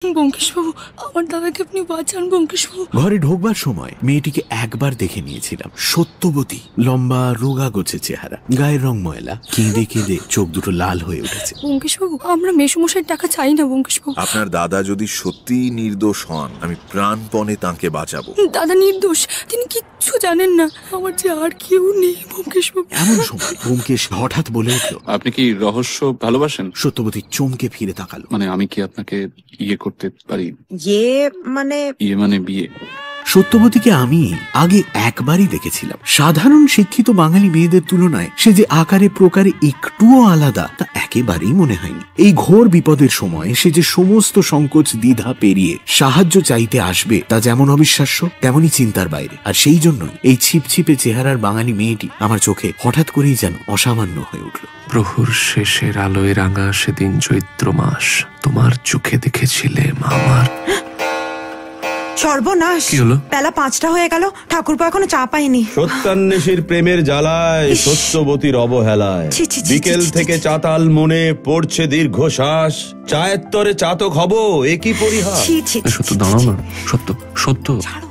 ব্যোমকেশবাবু, আমার দাদাকে আপনি বাঁচান ব্যোমকেশবাবু। ঘরে ঢোকবার সময় মেয়েটিকে একবার দেখে নিয়েছিলাম। সত্যবতী, লম্বা রোগা গোছে চেহারা, গায়ের রং ময়লা, কেঁদে কেঁদে চোখ দুটো লাল হয়ে উঠেছে। ব্যোমকেশবাবু, আমরা মেসোমশাইয়ের টাকা চাই না ব্যোমকেশবাবু। আপনার দাদা যদি সত্যিই নির্দোষ হন, আমি প্রাণপণে তাঁকে বাঁচাবো। দাদা নির্দোষ, তিনি কিচ্ছু জানেন না। আমার যে আর কেউ নেই ব্যোমকেশবাবু। এমন সময় ব্যোমকেশ হঠাৎ বলে উঠল, আপনি কি রহস্য ভালোবাসেন? সত্যবতী চমকে ফিরে তাকালো। মানে আমি কি আপনাকে ইয়ে করতে পারি? ইয়ে মানে বিয়ে? সত্যবতীকে আমি আগে একবারই দেখেছিলাম। সাধারণ শিক্ষিত বাঙালি মেয়েদের তুলনায় সে যে আকারে প্রকারে একটুও আলাদা তা একেবারেই মনে হয়নি। এই ঘোর বিপদের সময় সে যে সমস্ত সংকোচ দ্বিধা পেরিয়ে সাহায্য চাইতে আসবে তা যেমন অবিশ্বাস্য তেমনই চিন্তার বাইরে। আর সেই জন্যই এই ছিপছিপে চেহারার বাঙালি মেয়েটি আমার চোখে হঠাৎ করেই যেন অসামান্য হয়ে উঠল। প্রহর শেষের আলোয় রাঙা সেদিন চৈত্র মাস, তোমার চোখে দেখেছিলে আমার। সর্বনাশ! কি হলো? বেলা 5টা হয়ে গেল, ঠাকুরপো এখনো চা পায়নি। সত্যান্বেষীর প্রেমের জ্বালায়, সত্যবতীর অবহেলায় ছি, ছি, ছি, বিকেল ছি, ছি, থেকে ছি। চাতাল মনে পড়ছে দীর্ঘশ্বাস। চায়ের তরে চাতক হব, একই পরিহাস। ছি, ছি, ছি, সত্য, ছি, দাঁড়াও ছি। না। সত্য, সত্য। ছাড়ো।